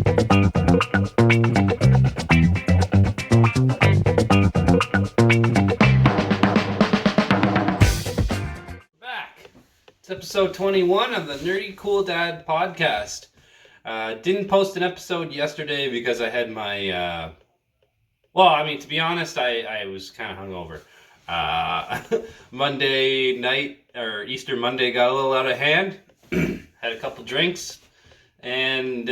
Back. It's episode 21 of the Nerdy Cool Dad podcast. Didn't post an episode yesterday because I had my, to be honest, I was kind of hungover. Monday night, or Easter Monday, got a little out of hand. Had a couple drinks. And,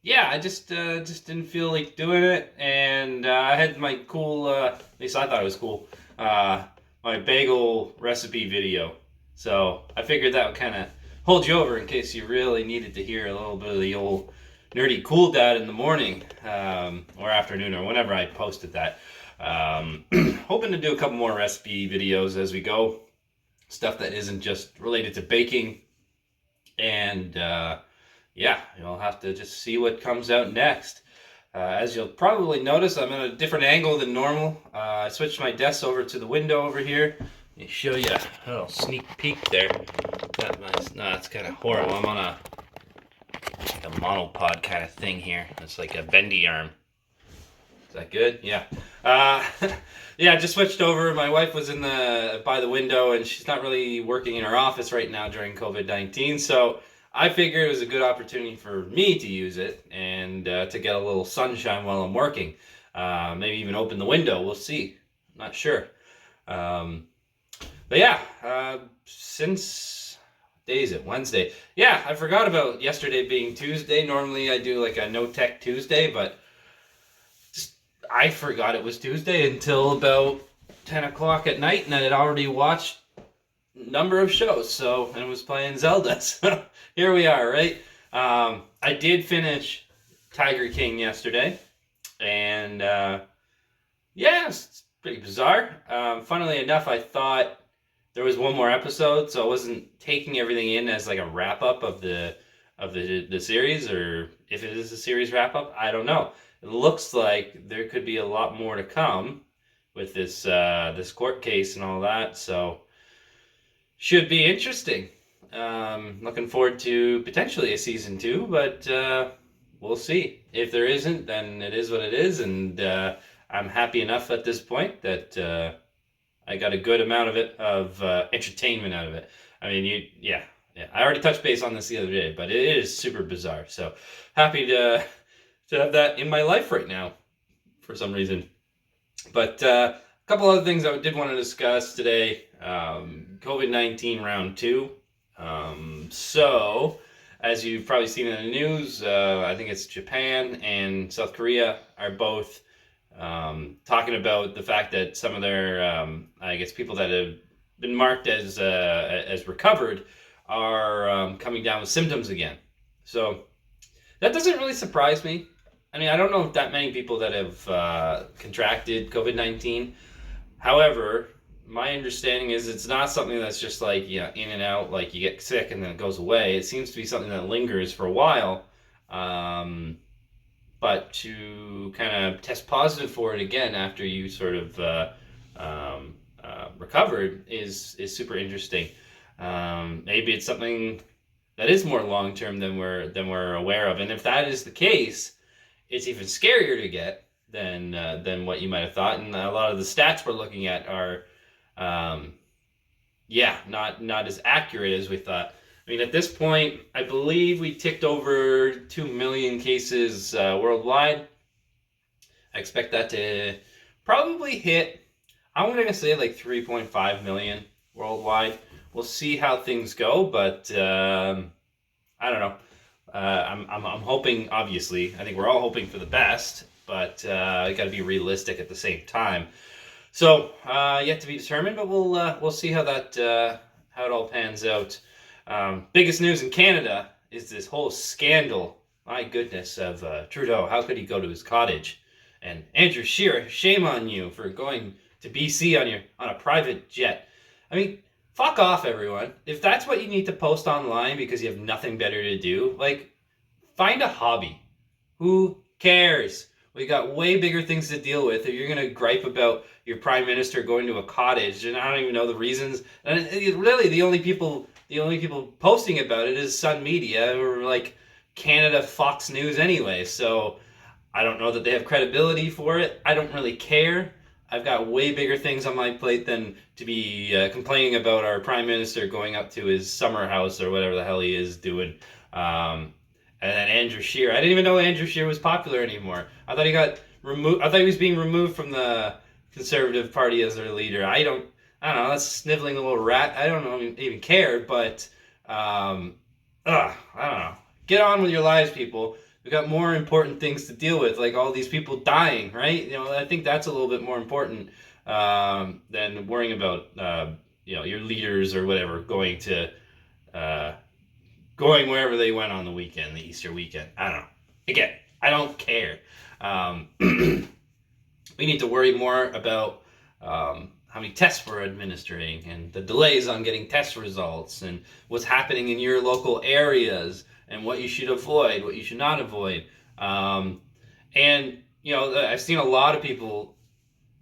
I just didn't feel like doing it. And I had my cool, at least I thought it was cool, my bagel recipe video. So I figured that would kind of hold you over in case you really needed to hear a little bit of the old nerdy cool dad in the morning or afternoon or whenever I posted that. Hoping to do a couple more recipe videos as we go. Stuff that isn't just related to baking. And you'll have to just see what comes out next. As you'll probably notice, I'm at a different angle than normal. I switched my desk over to the window over here. Let me show you a little sneak peek there. It's kind of horrible. I'm on a monopod kind of thing here. It's like a bendy arm. Is that good? Yeah. Just switched over. My wife was by the window, and she's not really working in her office right now during COVID-19, so I figured it was a good opportunity for me to use it and to get a little sunshine while I'm working. Maybe even open the window. We'll see. Not sure. Since, what day is it? Wednesday. Yeah, I forgot about yesterday being Tuesday. Normally I do like a No Tech Tuesday, but I forgot it was Tuesday until about 10 o'clock at night, and I had already watched a number of shows, and was playing Zelda. So here we are, right? I did finish Tiger King yesterday, and it's pretty bizarre. Funnily enough, I thought there was one more episode, so I wasn't taking everything in as like a wrap up of the series, or if it is a series wrap up, I don't know. It looks like there could be a lot more to come with this court case and all that, so should be interesting. Looking forward to potentially a season 2, but we'll see. If there isn't, then it is what it is, and I'm happy enough at this point that I got a good amount of entertainment out of it. I mean, I already touched base on this the other day, but it is super bizarre. So happy to have that in my life right now for some reason. But a couple other things I did want to discuss today. COVID-19 round 2. So as you've probably seen in the news, I think it's Japan and South Korea are both talking about the fact that some of their, people that have been marked as recovered are coming down with symptoms again. So that doesn't really surprise me. I mean, I don't know that many people that have contracted COVID-19. However, my understanding is it's not something that's just like, in and out, like you get sick and then it goes away. It seems to be something that lingers for a while. But to kind of test positive for it again after you sort of recovered is super interesting. Maybe it's something that is more long term than we're aware of, and if that is the case, it's even scarier to get than what you might have thought. And a lot of the stats we're looking at are, not as accurate as we thought. I mean, at this point, I believe we ticked over 2 million cases worldwide. I expect that to probably hit, I'm going to say like 3.5 million worldwide. We'll see how things go, but I don't know. I'm hoping, obviously, I think we're all hoping for the best, but I got to be realistic at the same time. So yet to be determined, but we'll see how that how it all pans out. Biggest news in Canada is this whole scandal, my goodness, of Trudeau. How could he go to his cottage? And Andrew Scheer, shame on you for going to BC on a private jet. I mean, fuck off, everyone. If that's what you need to post online because you have nothing better to do, like, find a hobby. Who cares? We got way bigger things to deal with. If you're going to gripe about your prime minister going to a cottage, and I don't even know the reasons. And really, the only people posting about it is Sun Media, or like Canada Fox News anyway, so I don't know that they have credibility for it. I don't really care. I've got way bigger things on my plate than to be complaining about our prime minister going up to his summer house or whatever the hell he is doing. And then Andrew Scheer. I didn't even know Andrew Scheer was popular anymore. I thought he got removed. I thought he was being removed from the Conservative Party as their leader. I don't know. That's sniveling little rat. I don't even care. But I don't know. Get on with your lives, people. We've got more important things to deal with, like all these people dying, right? I think that's a little bit more important than worrying about your leaders or whatever going wherever they went on the weekend, the Easter weekend. I don't know. Again, I don't care. We need to worry more about how many tests we're administering and the delays on getting test results and what's happening in your local areas and what you should avoid, what you should not avoid. And, I've seen a lot of people,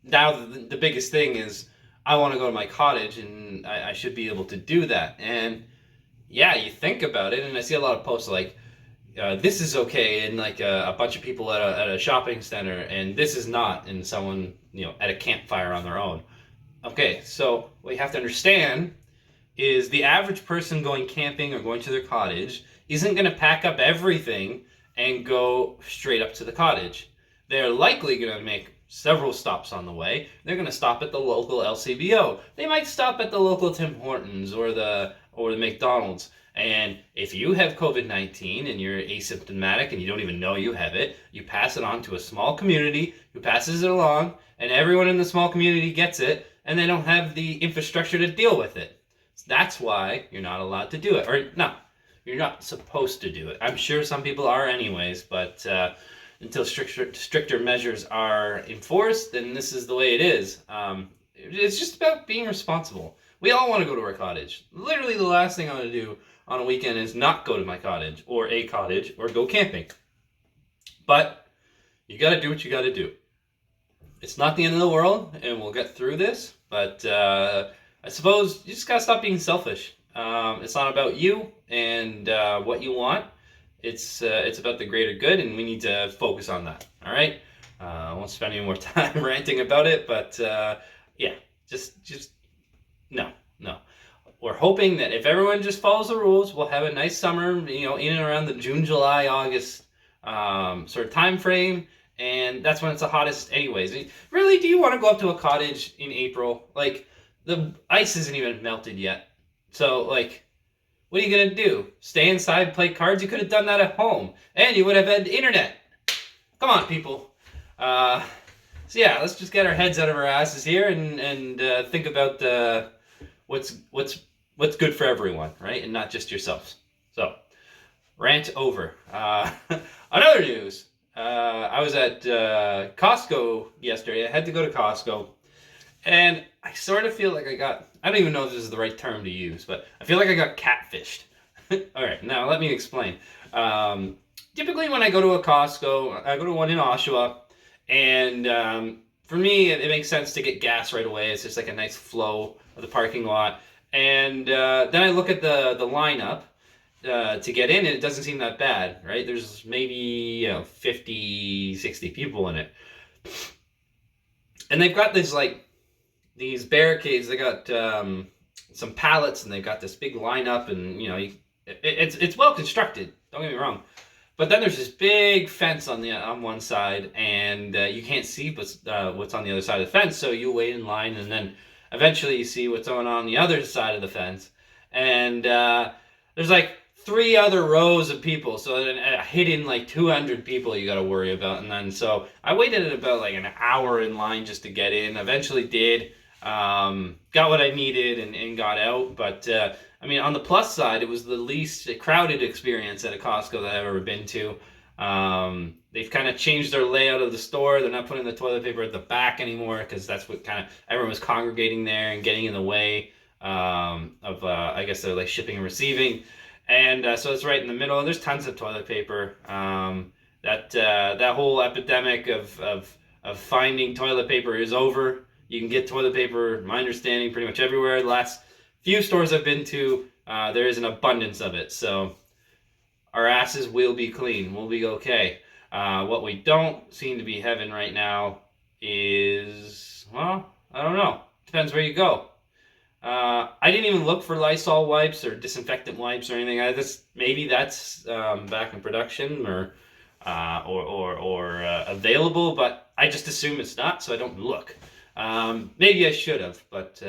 now the biggest thing is, I want to go to my cottage and I should be able to do that. And yeah, you think about it, and I see a lot of posts like, this is okay, and like a bunch of people at a shopping center, and this is not, and someone, at a campfire on their own. Okay, so what you have to understand is the average person going camping or going to their cottage isn't going to pack up everything and go straight up to the cottage. They're likely going to make several stops on the way. They're going to stop at the local LCBO. They might stop at the local Tim Hortons or the McDonald's. And if you have COVID-19 and you're asymptomatic and you don't even know you have it, you pass it on to a small community who passes it along, and everyone in the small community gets it, and they don't have the infrastructure to deal with it. So that's why you're not allowed to do it. Or no, you're not supposed to do it. I'm sure some people are anyways, but until stricter measures are enforced, then this is the way it is. It's just about being responsible. We all want to go to our cottage. Literally the last thing I want to do on a weekend is not go to my cottage or a cottage or go camping. But you got to do what you got to do. It's not the end of the world, and we'll get through this. But I suppose you just got to stop being selfish. It's not about you and what you want. It's about the greater good, and we need to focus on that. All right. I won't spend any more time ranting about it, but yeah, just no. We're hoping that if everyone just follows the rules, we'll have a nice summer, in and around the June, July, August sort of time frame, and that's when it's the hottest anyways. Really, do you want to go up to a cottage in April? Like, the ice isn't even melted yet. So, like, what are you going to do? Stay inside and play cards? You could have done that at home, and you would have had internet. Come on, people. So yeah, let's just get our heads out of our asses here and think about what's good for everyone, right? And not just yourselves. So, rant over. Another news. I was at Costco yesterday. I had to go to Costco. And I sort of feel like I don't even know if this is the right term to use, but I feel like I got catfished. All right, now let me explain. Typically when I go to a Costco, I go to one in Oshawa, and for me, it makes sense to get gas right away. It's just like a nice flow of the parking lot. And then I look at the lineup to get in, and it doesn't seem that bad, right? There's maybe 50, 60 people in it. And they've got these barricades. They got some pallets, and they've got this big lineup, and it's well constructed. Don't get me wrong, but then there's this big fence on one side, and you can't see what's on the other side of the fence. So you wait in line, and then eventually you see what's going on the other side of the fence, and there's like 3 other rows of people, so a hidden 200 people you got to worry about. And then so I waited about an hour in line just to get in. Eventually did, got what I needed and got out. But I mean, on the plus side, it was the least crowded experience at a Costco that I've ever been to. They've kind of changed their layout of the store. They're not putting the toilet paper at the back anymore, because that's what everyone was congregating there and getting in the way of I guess they're shipping and receiving. And so it's right in the middle, and there's tons of toilet paper. That whole epidemic of finding toilet paper is over. You can get toilet paper, my understanding, pretty much everywhere. The last few stores I've been to, there is an abundance of it. So our asses will be clean. We'll be okay. What we don't seem to be having right now is, well, I don't know. Depends where you go. I didn't even look for Lysol wipes or disinfectant wipes or anything. Maybe that's back in production or available, but I just assume it's not, so I don't look. Maybe I should have, but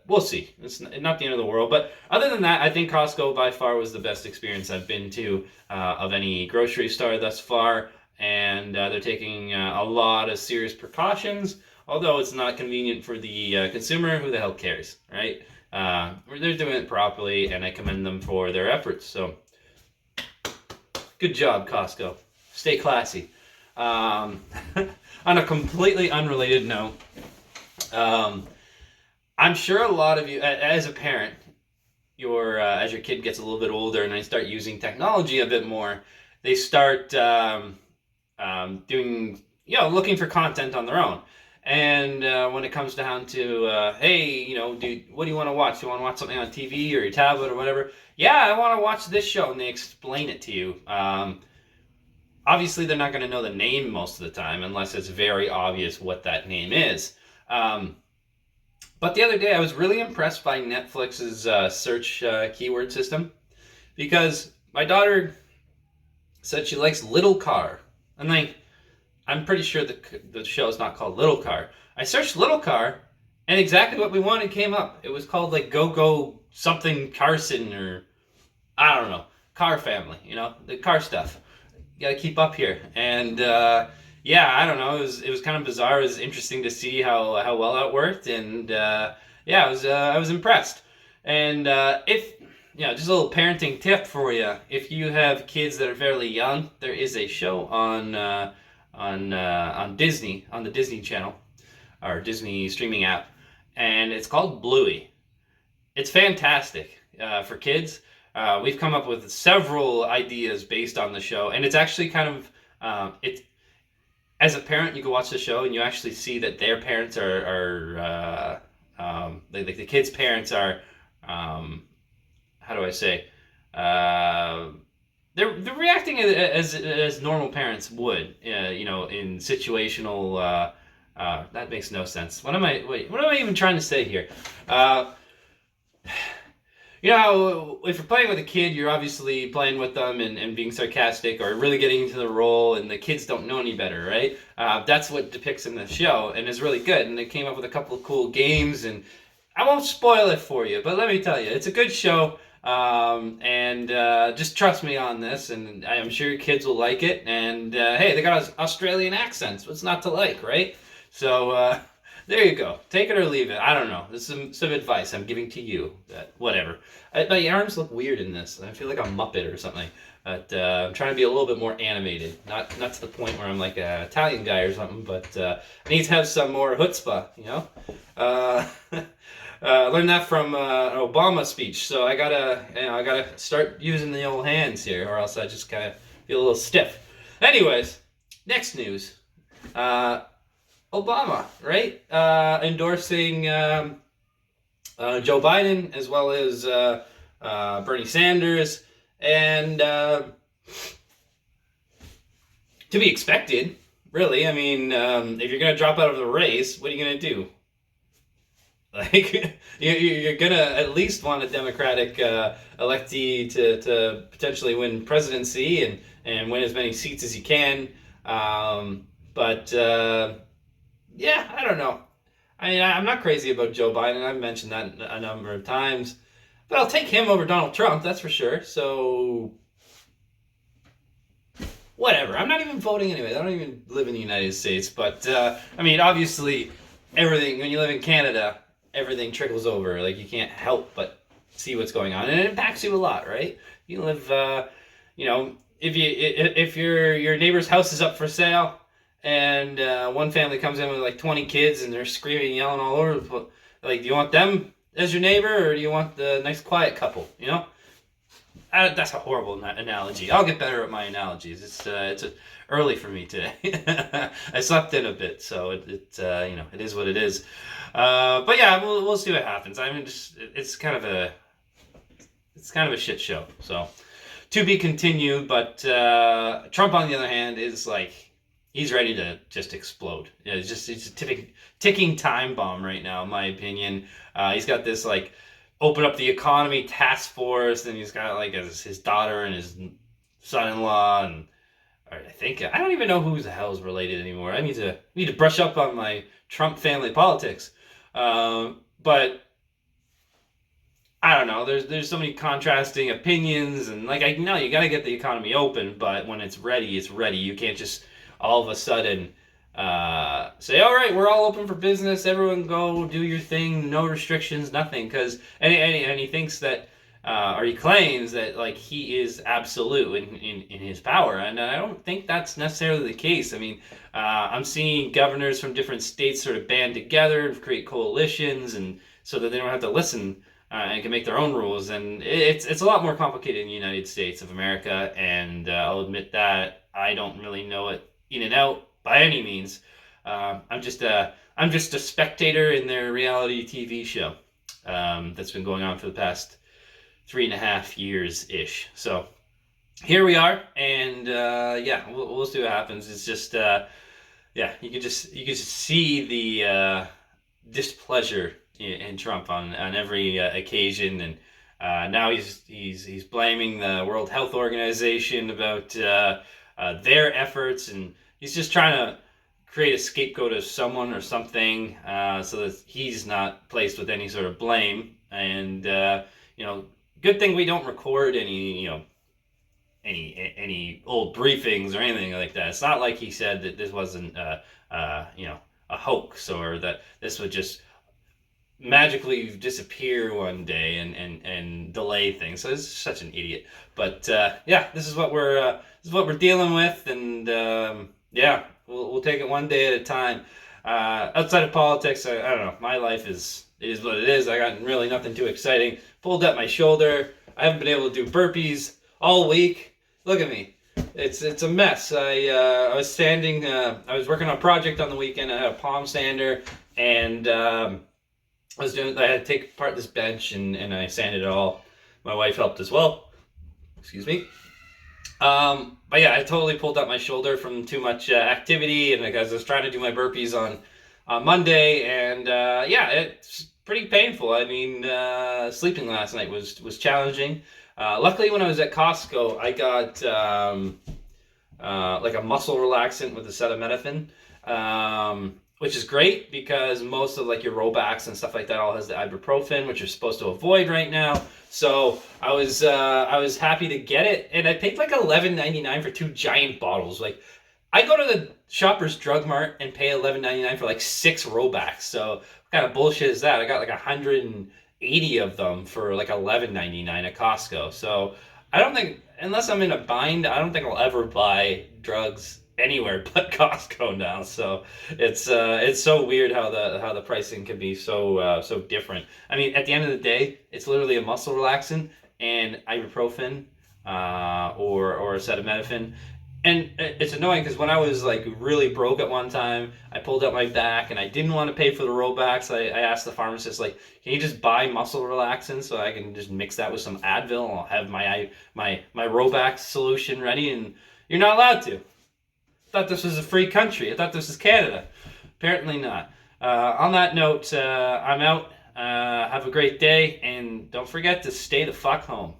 we'll see. It's not the end of the world. But other than that, I think Costco by far was the best experience I've been to of any grocery store thus far, and they're taking a lot of serious precautions. Although it's not convenient for the consumer, who the hell cares, right? They're doing it properly, and I commend them for their efforts. So, good job, Costco. Stay classy. On a completely unrelated note, I'm sure a lot of you, as a parent, as your kid gets a little bit older and they start using technology a bit more, they start doing, looking for content on their own. And when it comes down to, hey, dude, what do you want to watch? Do you want to watch something on TV or your tablet or whatever? Yeah, I want to watch this show, and they explain it to you. Obviously, they're not going to know the name most of the time unless it's very obvious what that name is. But the other day, I was really impressed by Netflix's search keyword system, because my daughter said she likes Little Car. And I'm pretty sure the show is not called Little Car. I searched Little Car, and exactly what we wanted came up. It was called Go something Carson, or I don't know, Car Family, the car stuff. You gotta keep up here. And I don't know, it was kind of bizarre. It was interesting to see how well that worked, and I was impressed. And just a little parenting tip for you. If you have kids that are fairly young, there is a show on Disney, on the Disney Channel, or Disney streaming app, and it's called Bluey. It's fantastic for kids. We've come up with several ideas based on the show, and it's actually kind of as a parent, you can watch the show and you actually see that their parents are the kids' parents are, how do I say, they're reacting as normal parents would, in situational. That makes no sense. What am I even trying to say here? If you're playing with a kid, you're obviously playing with them and being sarcastic or really getting into the role, and the kids don't know any better, right? That's what depicts in the show, and is really good. And they came up with a couple of cool games, and I won't spoil it for you, but let me tell you, it's a good show. And just trust me on this, and I'm sure your kids will like it. And hey, they got Australian accents. What's not to like, right? So there you go. Take it or leave it. I don't know. This is some advice I'm giving to you. Whatever. My arms look weird in this. I feel like a Muppet or something. But I'm trying to be a little bit more animated. Not to the point where I'm like an Italian guy or something, but I need to have some more chutzpah, learned that from an Obama speech, so I gotta start using the old hands here, or else I just kind of feel a little stiff. Anyways, next news. Obama, right? Endorsing Joe Biden as well as Bernie Sanders, and to be expected, really. I mean, if you're gonna drop out of the race, what are you gonna do? You're gonna at least want a Democratic electee to potentially win presidency and win as many seats as you can. But I don't know. I mean, I'm not crazy about Joe Biden. I've mentioned that a number of times. But I'll take him over Donald Trump, that's for sure. So, whatever. I'm not even voting anyway. I don't even live in the United States. But, I mean, obviously, everything, when you live in Canada, everything trickles over. You can't help but see what's going on. And it impacts you a lot, right? You live, if your neighbor's house is up for sale, and one family comes in with 20 kids and they're screaming and yelling all over, do you want them as your neighbor, or do you want the nice quiet couple? That's a horrible analogy. I'll get better at my analogies. It's early for me today. I slept in a bit, so it is what it is. But yeah, we'll see what happens. I mean, it's kind of a shit show. So to be continued. But Trump, on the other hand, is like he's ready to just explode. It's a ticking time bomb right now, in my opinion. He's got this like open up the economy task force, and he's got like his daughter and his son-in-law, and I don't even know who the hell is related anymore. I need to brush up on my Trump family politics. But I don't know. There's so many contrasting opinions, and like I know you got to get the economy open, but when it's ready, it's ready. You can't just all of a sudden say, all right, we're all open for business. Everyone go do your thing. No restrictions, nothing. Because and he thinks that. Or he claims that like he is absolute in his power, and I don't think that's necessarily the case. I mean, I'm seeing governors from different states sort of band together and create coalitions, and so that they don't have to listen and can make their own rules. And it's a lot more complicated in the United States of America, and I'll admit that I don't really know it in and out by any means. I'm just a spectator in their reality TV show that's been going on for the past 3.5 years ish. So here we are, and we'll see what happens. It's just you could just see the displeasure in Trump on every occasion, and now he's blaming the World Health Organization about their efforts, and he's just trying to create a scapegoat of someone or something so that he's not placed with any sort of blame. And good thing we don't record any old briefings or anything like that. It's not like he said that this wasn't a hoax, or that this would just magically disappear one day and delay things. So he's such an idiot. But this is what we're dealing with, and we'll take it one day at a time. Outside of politics, I don't know. My life is what it is. I got really nothing too exciting. Pulled up my shoulder. I haven't been able to do burpees all week. Look at me. It's a mess. I was sanding. I was working on a project on the weekend. I had a palm sander, and I had to take apart this bench, and I sanded it all. My wife helped as well. Excuse me. But yeah, I totally pulled up my shoulder from too much activity, and I was trying to do my burpees on Monday, and it's pretty painful. I mean, sleeping last night was challenging. Luckily, when I was at Costco, I got like a muscle relaxant with acetaminophen, which is great because most of like your Robax and stuff like that all has the ibuprofen, which you're supposed to avoid right now. So I was happy to get it, and I paid like $11.99 for 2 giant bottles. Like, I go to the Shoppers Drug Mart and pay $11.99 for like 6 Robax. So what kind of bullshit is that? I got like 180 of them for like $11.99 at Costco. So I don't think, unless I'm in a bind, I don't think I'll ever buy drugs anywhere but Costco now. So it's so weird how the pricing can be so different. I mean, at the end of the day, it's literally a muscle relaxant and ibuprofen or acetaminophen. And it's annoying because when I was like really broke at one time, I pulled out my back and I didn't want to pay for the Robax. I asked the pharmacist, like, can you just buy muscle relaxant so I can just mix that with some Advil and I'll have my Robax solution ready? And you're not allowed to. I thought this was a free country. I thought this was Canada. Apparently not. On that note, I'm out. Have a great day, and don't forget to stay the fuck home.